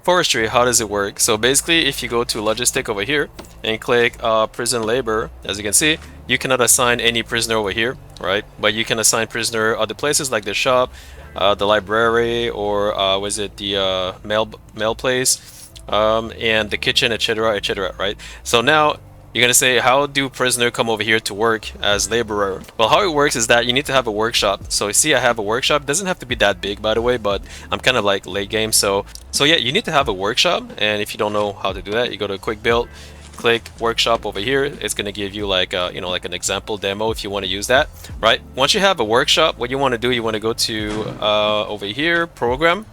Forestry, how does it work? So basically, if you go to logistic over here and click prison labor, as you can see, you cannot assign any prisoner over here, right? But you can assign prisoner other places like the shop, the library, or was it the mail place, and the kitchen, etc., etc., right? So now you're gonna say, how do prisoner come over here to work as laborer? Well, how it works is that you need to have a workshop. So you see, I have a workshop. It doesn't have to be that big, by the way, but I'm kind of like late game. So yeah, you need to have a workshop. And if you don't know how to do that, you go to quick build, click workshop over here. It's gonna give you like like an example demo if you want to use that, right? Once you have a workshop, what you want to do, you want to go to over here, program.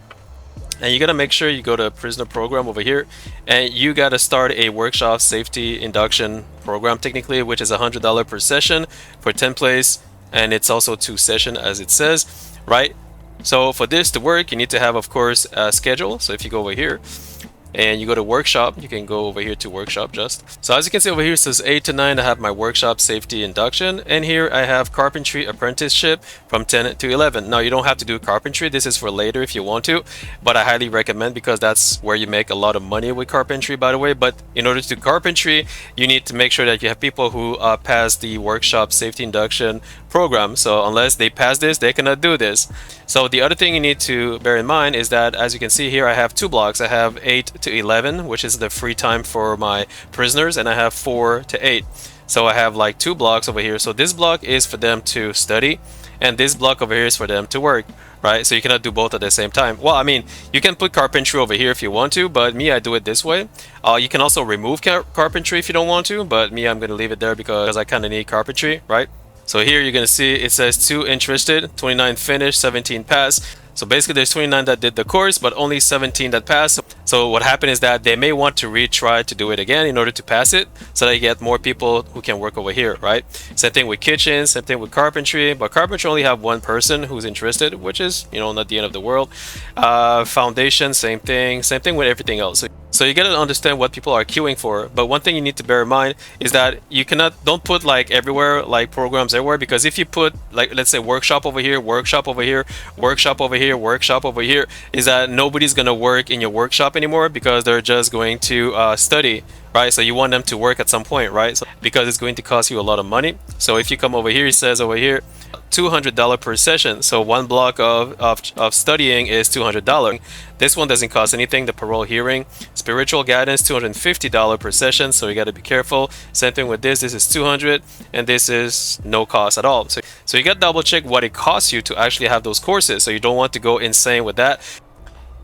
And you gotta make sure you go to prisoner program over here, and you gotta start a workshop safety induction program technically, which is $100 per session for 10 plays, and it's also 2 session as it says, right? So for this to work, you need to have, of course, a schedule. So if you go over here and you go to workshop, you can go over here to workshop just. So as you can see over here, it says 8 to 9, I have my workshop safety induction, and here I have carpentry apprenticeship from 10 to 11. Now you don't have to do carpentry, this is for later if you want to, but I highly recommend because that's where you make a lot of money with carpentry, by the way. But in order to do carpentry, you need to make sure that you have people who pass the workshop safety induction program. So unless they pass this, they cannot do this. So the other thing you need to bear in mind is that, as you can see here, I have 2 blocks. I have 8 to 11, which is the free time for my prisoners, and I have 4 to 8. So I have like 2 blocks over here. So this block is for them to study, and this block over here is for them to work, right? So you cannot do both at the same time. Well, I mean, you can put carpentry over here if you want to, but me, I do it this way. You can also remove carpentry if you don't want to, but me, I'm going to leave it there because I kind of need carpentry, right? So here you're going to see it says 2 interested, 29 finished, 17 passed. So basically there's 29 that did the course, but only 17 that passed. So what happened is that they may want to retry to do it again in order to pass it, so they get more people who can work over here, right? Same thing with kitchen, same thing with carpentry, but carpentry only have 1 person who's interested, which is, not the end of the world. Foundation, same thing with everything else. So you gotta understand what people are queuing for. But one thing you need to bear in mind is that you don't put like everywhere, like programs everywhere, because if you put like, let's say workshop over here, workshop over here, workshop over here, workshop over here, is that nobody's gonna work in your workshop anymore because they're just going to study, right? So you want them to work at some point, right? So, because it's going to cost you a lot of money. So if you come over here, it says over here, $200 per session. So 1 block of studying is $200. This one doesn't cost anything. The parole hearing, spiritual guidance, $250 per session. So you got to be careful. Same thing with this. This is $200, and this is no cost at all. So you got to double check what it costs you to actually have those courses. So you don't want to go insane with that.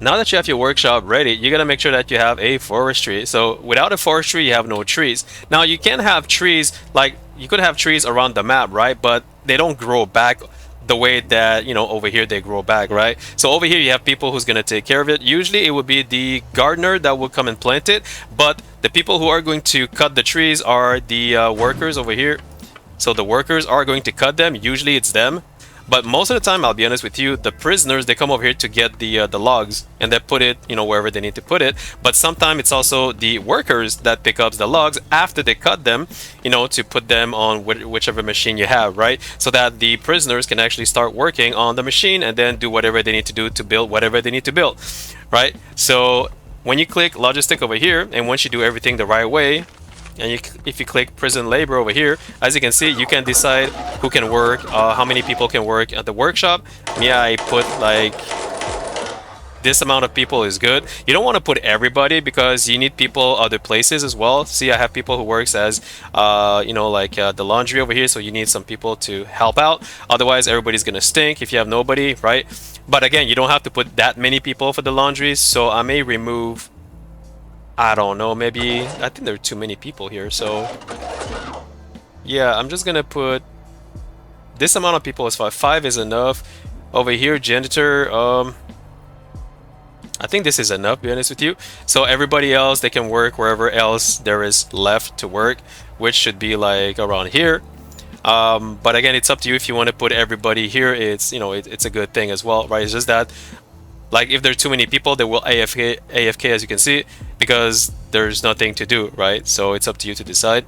Now that you have your workshop ready, you gotta make sure that you have a forestry. So without a forestry, you have no trees. Now you can have trees, like you could have trees around the map, right? But they don't grow back the way that, over here they grow back, right? So over here you have people who's gonna take care of it. Usually it would be the gardener that will come and plant it, but the people who are going to cut the trees are the workers over here. So the workers are going to cut them. Usually it's them. But most of the time, I'll be honest with you, the prisoners, they come over here to get the logs, and they put it, wherever they need to put it. But sometimes it's also the workers that pick up the logs after they cut them, to put them on whichever machine you have, right? So that the prisoners can actually start working on the machine and then do whatever they need to do to build whatever they need to build, right? So when you click logistic over here, and once you do everything the right way, and if you click prison labor over here, as you can see, you can decide who can work, how many people can work at the workshop. Yeah, I put like this amount of people is good. You don't want to put everybody because you need people other places as well. See, I have people who works as the laundry over here, so you need some people to help out. Otherwise everybody's gonna stink if you have nobody, right? But again, you don't have to put that many people for the laundry, so I may remove, I don't know, maybe, I think there are too many people here, so yeah, I'm just gonna put this amount of people is 5. 5 is enough. Over here, janitor, I think this is enough, to be honest with you. So everybody else, they can work wherever else there is left to work, which should be like around here. But again, it's up to you if you want to put everybody here. It's, it's a good thing as well, right? It's just that, like, if there's too many people, they will AFK as you can see, because there's nothing to do, right? So it's up to you to decide.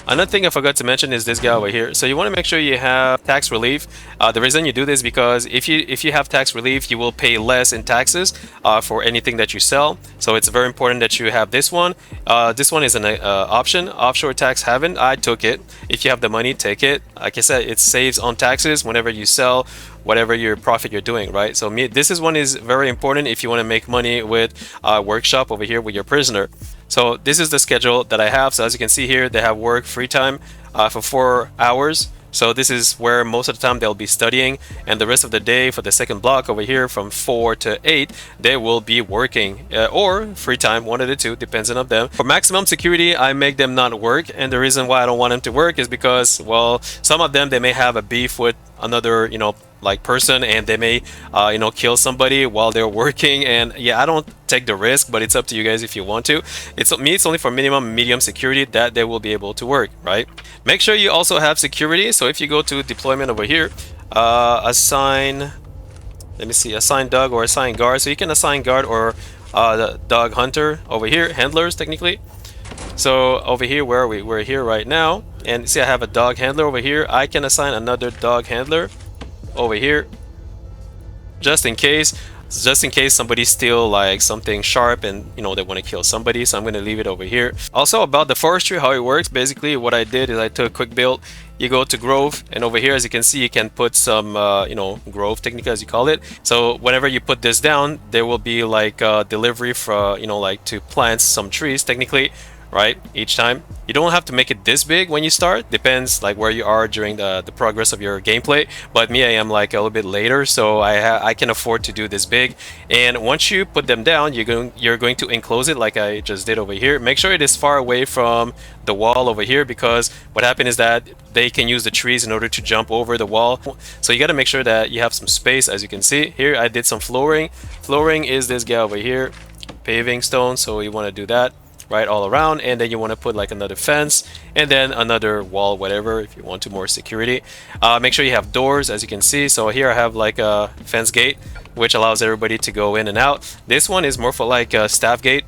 Another thing I forgot to mention is this guy over here. So you want to make sure you have tax relief. The reason you do this is because if you have tax relief, you will pay less in taxes for anything that you sell. So it's very important that you have this one. This one is an option, offshore tax haven. I took it. If you have the money, take it. Like I said, it saves on taxes whenever you sell whatever your profit you're doing, right? So this is one is very important if you want to make money with workshop over here with your prisoner. So this is the schedule that I have. So as you can see here, they have work free time for 4 hours. So this is where most of the time they'll be studying, and the rest of the day for the second block over here from 4 to 8 they will be working or free time, one of the two, depends on them. For maximum security, I make them not work, and the reason why I don't want them to work is because, well, some of them, they may have a beef with another, like person, and they may kill somebody while they're working. And yeah, I don't take the risk, but it's up to you guys if you want to. It's only for minimum medium security that they will be able to work, right? Make sure you also have security. So if you go to deployment over here, assign, let me see, assign dog or assign guard. So you can assign guard or the dog hunter over here, handlers technically. So over here, where are we? We're here right now, and see I have a dog handler over here. I can assign another dog handler over here just in case somebody steal like something sharp and they want to kill somebody. So I'm going to leave it over here. Also about the forestry, how it works, basically what I did is I took a quick build. You go to grove, and over here as you can see you can put some grove technique as you call it. So whenever you put this down, there will be like delivery for like to plant some trees technically, right? Each time you don't have to make it this big when you start, depends like where you are during the progress of your gameplay. But me, I am like a little bit later, so I can afford to do this big. And once you put them down, you're going to enclose it like I just did over here. Make sure it is far away from the wall over here, because what happened is that they can use the trees in order to jump over the wall. So you got to make sure that you have some space. As you can see here, I did some flooring. Flooring is this guy over here, paving stone, so you want to do that right all around, and then you want to put like another fence and then another wall, whatever, if you want to more security. Make sure you have doors, as you can see. So here I have like a fence gate which allows everybody to go in and out. This one is more for like a staff gate.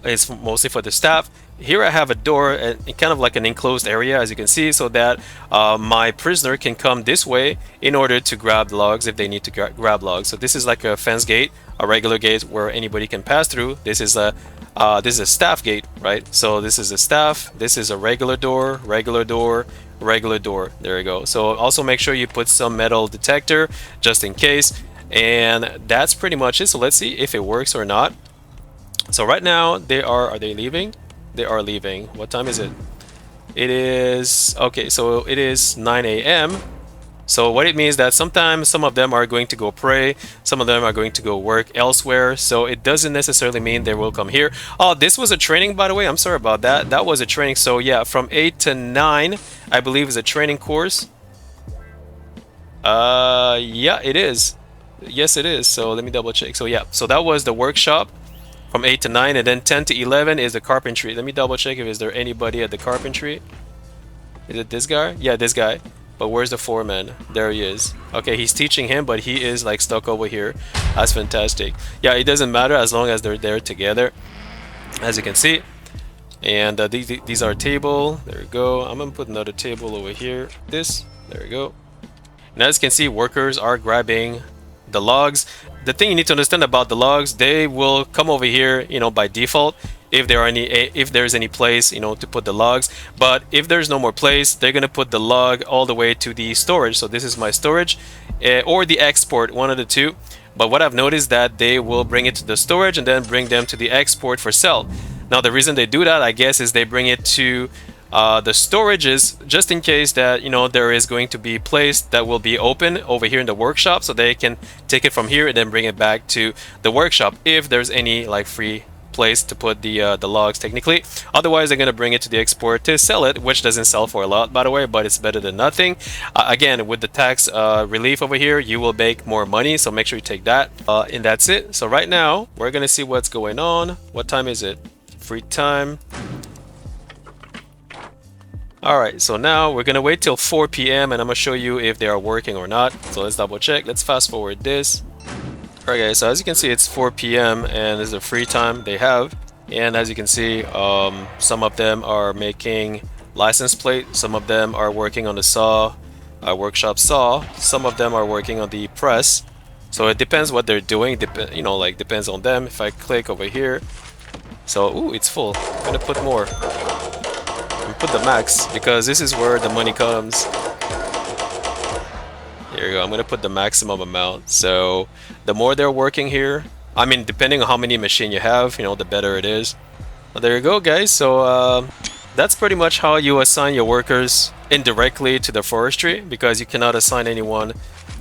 It's mostly for the staff. Here I have a door, kind of like an enclosed area, as you can see, so that my prisoner can come this way in order to grab logs if they need to grab logs. So this is like a fence gate, a regular gate where anybody can pass through. This is a staff gate, right? So this is a staff, this is a regular door, regular door, regular door. There you go. So also make sure you put some metal detector just in case. And that's pretty much it. So let's see if it works or not. So right now are they leaving? They are leaving. What time is it? It is, okay, so it is 9 a.m. So what it means that sometimes some of them are going to go pray, some of them are going to go work elsewhere. So it doesn't necessarily mean they will come here. Oh, this was a training, by the way. I'm sorry about that. That was a training. So yeah, from 8 to 9, I believe is a training course. Yeah, it is. Yes, it is. So let me double check. So yeah, so that was the workshop from 8 to 9, and then 10 to 11 is the carpentry. Let me double check if is there anybody at the carpentry. Is it this guy? Yeah, this guy. But where's the foreman? There he is. Okay, he's teaching him, but he is like stuck over here. That's fantastic. Yeah, it doesn't matter as long as they're there together, as you can see. And these are table. There we go. I'm gonna put another table over here. There we go. And as you can see, workers are grabbing the logs. The thing you need to understand about the logs, they will come over here, by default, if there's any place, to put the logs. But if there's no more place, they're gonna put the log all the way to the storage. So this is my storage, or the export, one of the two. But what I've noticed that they will bring it to the storage and then bring them to the export for sale. Now the reason they do that, I guess, is they bring it to the storages just in case that there is going to be a place that will be open over here in the workshop, so they can take it from here and then bring it back to the workshop if there's any like free place to put the logs technically. Otherwise they're going to bring it to the export to sell it, which doesn't sell for a lot, by the way, but it's better than nothing. Again, with the tax relief over here, you will make more money, so make sure you take that. And that's it. So right now we're going to see what's going on. What time is it? Free time. Alright, so now we're gonna wait till 4 p.m. and I'm gonna show you if they are working or not. So let's double check. Let's fast forward this. Alright guys, so as you can see, it's 4 p.m. and this is the free time they have. And as you can see, some of them are making license plate. Some of them are working on the saw, workshop saw. Some of them are working on the press. So it depends what they're doing. You know, like depends on them. If I click over here, so ooh, it's full. I'm gonna put more. I'm put the max because this is where the money comes. There you go. I'm gonna put the maximum amount. So the more they're working here, I mean, depending on how many machine you have, you know, the better it is. Well, there you go, guys. So that's pretty much how you assign your workers indirectly to the forestry, because you cannot assign anyone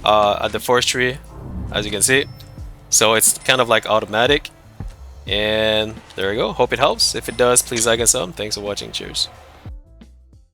at the forestry, as you can see. So it's kind of like automatic. And there you go. Hope it helps. If it does, please like and sub. Thanks for watching. Cheers.